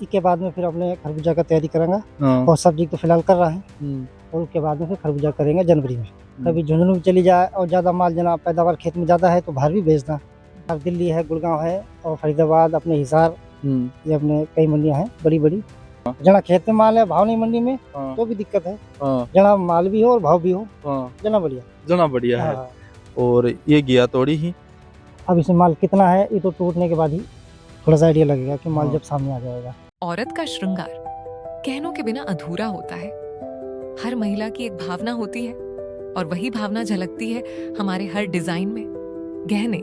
इसके बाद में फिर अपने खरबूजा का तैयारी करेंगे हाँ। और सब्जी तो फिलहाल कर रहा है हम्म, और उसके बाद में फिर खरबूजा करेंगे जनवरी में। कभी झुंझुनू भी चली जाए और ज़्यादा माल जना पैदावार खेत में ज़्यादा है तो बाहर भी भेजना। अब दिल्ली है, गुड़गांव है और फरीदाबाद, अपने हिसार, ये अपने कई मंडियां हैं बड़ी बड़ी। जना खेत में माल है, भाव नहीं मंडी में हाँ। तो भी दिक्कत है। हाँ। जना माल भी हो और भाव भी हो, हाँ। जना बढ़िया। जना बढ़िया है। हाँ। और ये गया तोड़ी ही। अब इसमें माल कितना है ये तो टूटने के बाद ही थोड़ा सा आइडिया लगेगा कि माल हाँ। जब सामने आ जाएगा। औरत का श्रृंगार कहनों के बिना अधूरा होता है। हर महिला की एक भावना होती है और वही भावना झलकती है हमारे हर डिजाइन में। गहने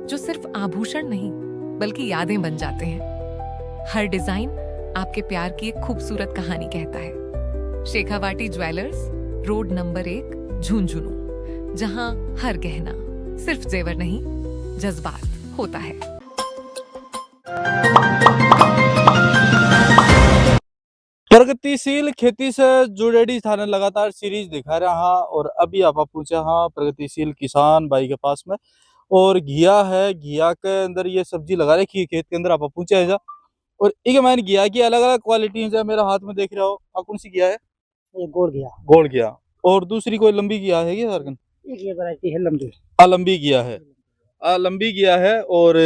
जो सिर्फ आभूषण नहीं बल्कि यादें बन जाते हैं। हर डिजाइन आपके प्यार की एक खूबसूरत कहानी कहता है। Shekhawati jewellers, road number 1, Jhunjhunu, जहां हर गहना सिर्फ जेवर नहीं जज्बात होता है। प्रगतिशील खेती से जुड़ेड़ी थाने लगातार सीरीज दिखा रहा और अभी आप पूछा हाँ प्रगतिशील किसान भाई के पास में और घिया है। घिया के अंदर ये सब्जी लगा रखी है खेत के अंदर। आप पूछा है जा और एक मैंने घिया की अलग अलग क्वालिटी है। मेरा हाथ में देख रहा हो आप कौन सी घिया है? ये गोल गया, गोल घिया। और दूसरी कोई लंबी घिया है क्या सर? एक ये वैरायटी है लंबी। लंबी घिया है। लंबी घिया है। और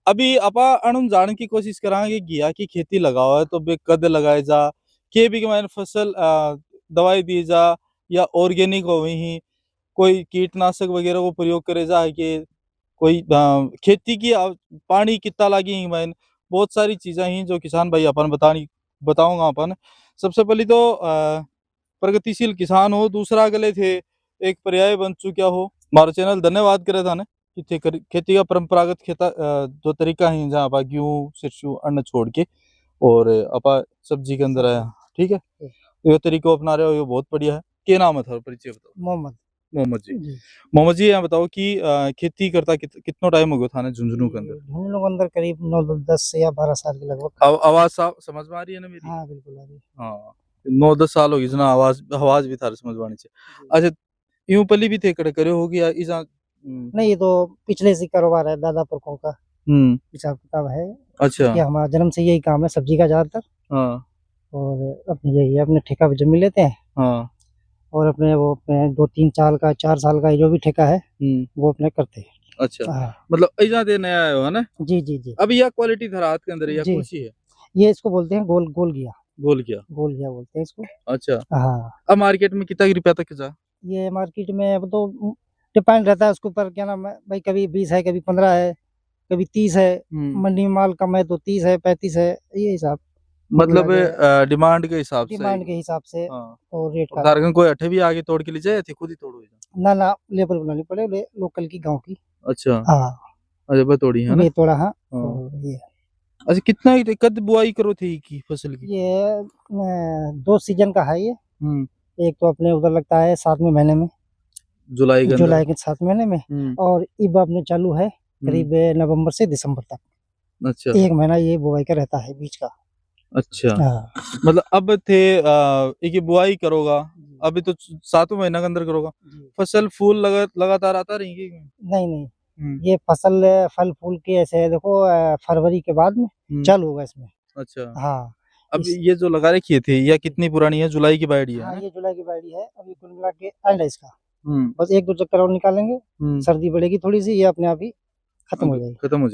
अभी आपा अणुन जान की कोशिश करांगे घिया की खेती लगाओ है तो बे कद लगाए जा के भी मैंने फसल दवाई दी जा या ऑर्गेनिक हो ही कोई कीटनाशक वगैरह को प्रयोग करे जा कि कोई खेती की पानी कितना लगी मैंने बहुत सारी चीजें ही जो किसान भाई अपन बताऊंगा अपन। सबसे पहले तो प्रगतिशील किसान हो, दूसरा अगले थे एक पर्याय बन चुका हो। हमारा चैनल धन्यवाद करे था कि खेती का परंपरागत खेता जो तरीका है जहाँ आप गेहूं सरसों अन्न छोड़ के और अपा सब्जी के अंदर आया। ठीक है, ये तरीका अपना रहे हो, ये बहुत बढ़िया है। क्या नाम है था परिचय बताओ? मोहम्मद। मोहम्मद जी। मोहम्मद जी यहाँ बताओ कि खेती करता कितना टाइम हो गया थाने झुंझुनू के अंदर? झुंझुनू के अंदर करीब 9-10 या 12 साल के लगभग। आवाज साफ समझ में आ रही है ना मेरी? हाँ बिल्कुल आ रही है। हाँ 9-10 साल हो गई जना आवाज भी थारे समझ में आनी चाहिए। अच्छा यूं पली भी थे करे हो गया इजा? नहीं ये तो पिछले से कारोबार है, दादा पुरखों का हिसाब किताब है। अच्छा। कि हमारा जन्म से यही काम है सब्जी का ज्यादातर। हाँ। और अपने यही है, अपने ठेका पे जमीन लेते हैं। हाँ। और अपने वो अपने 2-3 साल का 4 साल का जो भी ठेका है वो अपने करते हैं। अच्छा। मतलब ऐसा दे नया आयो है ना? जी जी जी। अब यह क्वालिटी था रात के अंदर या जी। कौन सी है? ये इसको बोलते हैं गोल गोल गया। गोल गया। गोल गया बोलते हैं इसको। अच्छा। हाँ। अब मार्केट में कितना रुपया तक जा? ये मार्केट में अब तो डिपेंड रहता है उसके ऊपर, क्या नाम है भाई, कभी 20 है, कभी 15 है, कभी 30 है। मंडी में माल कम है तो 30 है, 35 है, ये हिसाब मतलब डिमांड के हिसाब से। डिमांड के हिसाब से। हाँ। और रेट का उदाहरण कोई अठे भी आगे तोड़ के ले जाए थे खुद ही तोड़ो? ना लेबर बनानी पड़े, लोकल की, गांव की। अच्छा। हाँ अच्छा बस तोड़ी है ना? तोड़ा। हाँ। ये अच्छा कितना कद बुआई करो थे की फसल की? ये 2 सीजन का है ये। एक तो अपने उधर लगता है 7वें महीने में, जुलाई के 7 महीने में। और इब अपने चालू है करीब नवंबर से दिसंबर तक। अच्छा। 1 महीना ये बुआई का रहता है बीच का। अच्छा। मतलब अब थे एक बुआई करोगा अभी तो 7वें महीना के अंदर करोगा, फसल फूल लगातार आता रहेंगी? नहीं ये फसल फल फूल के ऐसे है, देखो फरवरी के बाद में चालू होगा इसमें। अच्छा। हाँ। अब ये जो लगा रखी थी यह कितनी पुरानी है? जुलाई की बाड़ी है? हाँ ये जुलाई की बाड़ी है। अभी कुल मिला के एंड है इसका। बस 1-2 चक्कर और निकालेंगे, सर्दी बढ़ेगी थोड़ी सी, ये अपने आप ही खत्म हो जाएगी। खत्म हो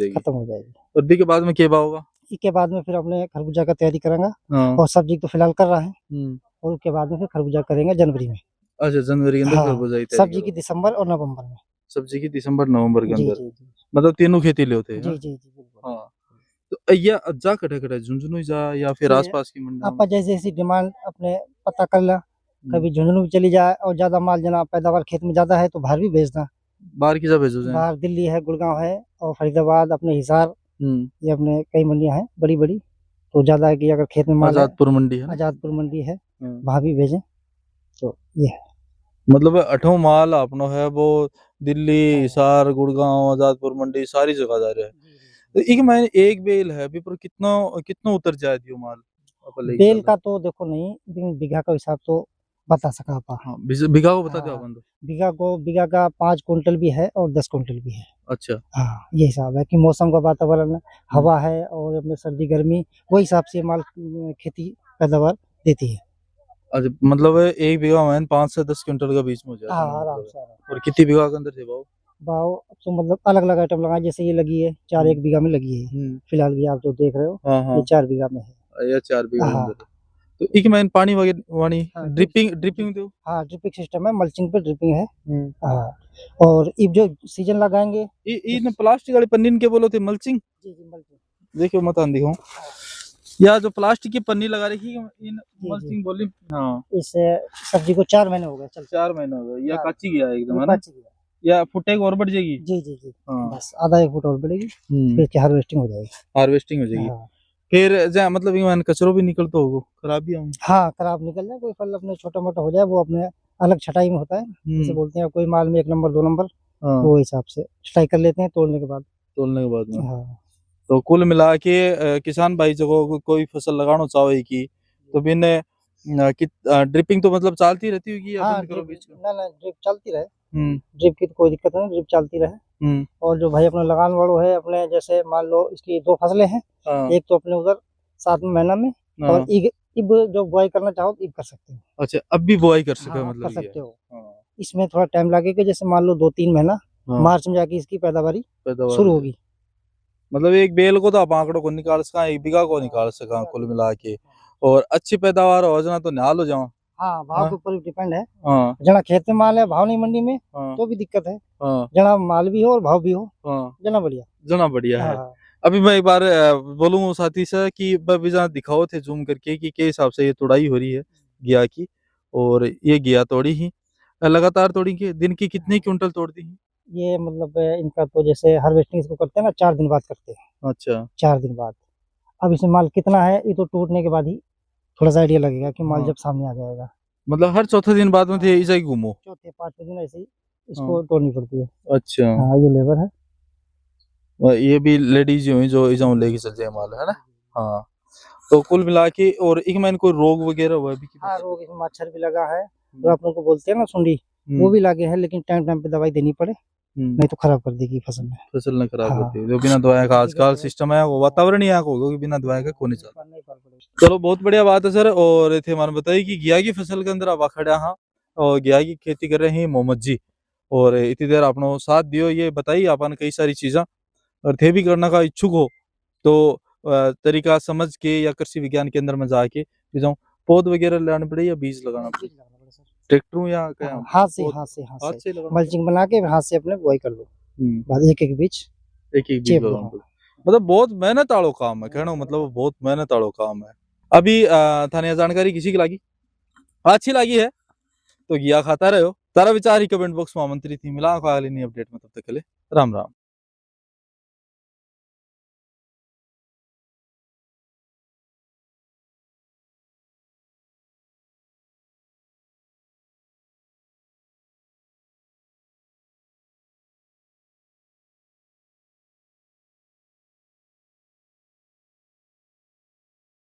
जाएगी। सर्दी के बाद में क्या होगा? इसके बाद में फिर अपने खरबूजा का तैयारी करेंगे और सब्जी तो फिलहाल कर रहा है और उसके बाद में फिर खरबूजा करेंगे जनवरी में। अच्छा जनवरी के अंदर। हाँ, खरबूजा की तैयारी। सब्जी की दिसंबर और नवंबर में। सब्जी की दिसंबर नवंबर के अंदर। मतलब तीनों खेती ले होते हैं? जी जी जी बिल्कुल। हाँ तो या जा कटे झुंझुनू जा या फिर आसपास की मंडी? आप जैसे जैसी डिमांड अपने पता कर ला, कभी झुंझुनू चली जाए और ज्यादा माल जना पैदावार खेत में ज्यादा है तो बाहर भी भेजना। बाहर की जा भेजो? बाहर दिल्ली है, गुड़गांव है और फरीदाबाद, अपने हिसार, ये अपने कई मंडियां हैं बड़ी बड़ी। तो ज्यादा है कि अगर खेत में माल आजादपुर मंडी है, आजादपुर मंडी है, वहां भी भेजें तो ये है। मतलब अठो माल अपनो है वो दिल्ली, हिसार, गुड़गांव, आजादपुर मंडी सारी जगह जा रहा है। तो एक मैंने एक बेल है अभी पर कितना उतर जाए दियो माल? बेल का तो देखो नहीं, लेकिन बीघा का हिसाब तो बता सका आप। हाँ बीघा को बता दो हाँ। अपन तो। बीघा का 5 कुंटल भी है और 10 कुंटल भी है। अच्छा हाँ ये हिसाब है कि मौसम का वातावरण हवा है और अपने सर्दी गर्मी वही हिसाब से माल खेती पैदावार देती है। अच्छा मतलब एक बीघा में 5 से 10 क्विंटल का बीच में हो जाता है हाँ आराम मतलब। से आराम। और कितनी बीघा के अंदर थे भाव? भाव तो मतलब अलग अलग आइटम लगाए, जैसे ये लगी है 4 एक बीघा में लगी है फिलहाल की, आप जो देख रहे हो हाँ हाँ ये 4 बीघा में है। या 4 बीघा के हाँ अंदर है। तो एक मैंने पानी वगैरह वानी हाँ, ड्रिपिंग दो। हाँ ड्रिपिंग सिस्टम है, मल्चिंग पे ड्रिपिंग है। हाँ और ये जो सीजन लगाएंगे इन प्लास्टिक वाली पन्नी के बोलो थे मल्चिंग। जी जी मल्चिंग। देखियो मत आन दिखाऊं या जो प्लास्टिक की पन्नी लगा रखी है इन जी। मल्चिंग बोली। हाँ इस सब्जी को 4 महीने हो गए चल। 4 महीने हो गए या हाँ। कच्ची गया एकदम है ये ना, काची गया। या फुटेगा और बढ़ जाएगी। जी जी जी हाँ बस आधा 1 फुट और बढ़ेगी फिर इसकी हार्वेस्टिंग हो जाएगी। हार्वेस्टिंग हो जाएगी। हाँ। फिर जा मतलब ये कचरो भी निकलता होगा, खराब भी हम। हाँ खराब निकल जाए, कोई फल अपने छोटा मोटा हो जाए वो अपने अलग छटाई में होता है, जैसे बोलते हैं कोई माल में 1 नंबर 2 नंबर वो हिसाब से छटाई कर लेते हैं तोड़ने के बाद। तोड़ने के बाद में हाँ तो कुल मिला के किसान भाई जो कोई फसल लगाना चाहे की तो बिन ड्रिपिंग तो मतलब चलती रहती होगी या हाँ बंद करो बीच में? ना ड्रिप चलती रहे, ड्रिप की तो कोई दिक्कत नहीं, ड्रिप चलती रहे। और जो भाई अपना लगान वालों है अपने, जैसे मान लो इसकी 2 फसलें हैं, एक तो अपने उधर 7वें महीना में और इब जो बुआई करना चाहो तो इब कर सकते हो। अच्छा अब भी बुआई कर सके हाँ, मतलब कर सकते ये। हो। इसमें थोड़ा टाइम लगेगा, जैसे मान लो 2-3 महीना मार्च में जाके इसकी पैदावारी शुरू होगी। मतलब एक बेल को तो आप आंकड़ों को निकाल सका, एक बीघा को निकाल सका कुल मिला के, और अच्छी पैदावार हो जाना तो निहाल हो जाओ। हाँ भाव के ऊपर डिपेंड है। हाँ जना खेत में माल है भाव नहीं मंडी में हाँ तो भी दिक्कत है, हाँ जना माल भी हो और भाव भी हो हाँ जना बढ़िया। जना बढ़िया है। हाँ। अभी मैं एक बार बोलूँ साथी से कि भी जहाँ दिखाओ थे जूम करके कि के हिसाब से ये तोड़ाई हो रही है घिया की, और ये घिया तोड़ी ही लगातार तोड़ी के दिन की कितनी क्विंटल तोड़ती है? ये मतलब इनका तो जैसे हार्वेस्टिंग इसको करते हैं ना 4 दिन बाद करते हैं। अच्छा 4 दिन बाद। अब इसमें माल कितना है ये तो टूटने के बाद ही थोड़ा सा आइडिया लगेगा कि माल हाँ। जब सामने आ जाएगा। मतलब हर चौथे दिन बाद में थे ऐसा ही घूमो? चौथे 5वें दिन ऐसे ही इसको तोड़नी पड़ती है। अच्छा हाँ ये लेबर है। ये भी लेडीज हुई जो इजाम लेके चल जाए माल है ना। हाँ तो कुल मिला के, और एक मैंने कोई रोग वगैरह हुआ भी? हाँ रोग इसमें मच्छर भी लगा है जो आप लोग को बोलते हैं ना सुंडी, वो भी लगे हैं, लेकिन टाइम टाइम पे दवाई देनी पड़े नहीं तो खराब कर देगी फसल में। फसल ने खराब हाँ। कर दी, जो बिना दवाई का आजकल सिस्टम है वो वातावरण ही यहाँ को होगा कि बिना दवाई का कोने चलता। चलो बहुत बढ़िया बात है सर। और थे हमारे बताइए कि घिया की फसल के अंदर आप खड़ा हाँ और घिया की खेती कर रहे हैं मोहम्मद जी, और इतनी देर आपने साथ दियो, ये बताइए आपने कई सारी चीज़ें और थे भी करने का इच्छुक हो तो तरीका समझ के या कृषि विज्ञान केंद्र में जाके जाऊँ पौध वगैरह लाने पड़े या बीज लगाना पड़े, ट्रैक्टर या क्या हाथ से मल्चिंग बना के हाथ से अपने बुआई कर लो, बाद एक एक बीज लगाना पड़े। मतलब बहुत मेहनत आड़ो काम है, कहना मतलब बहुत मेहनत आड़ो काम है। अभी थाने जानकारी किसी की लगी अच्छी लगी है तो घिया खाता रहो, तारा विचार ही कमेंट बॉक्स में आमंत्रित थी। मिला अगली नई अपडेट में, तब तक के लिए राम राम।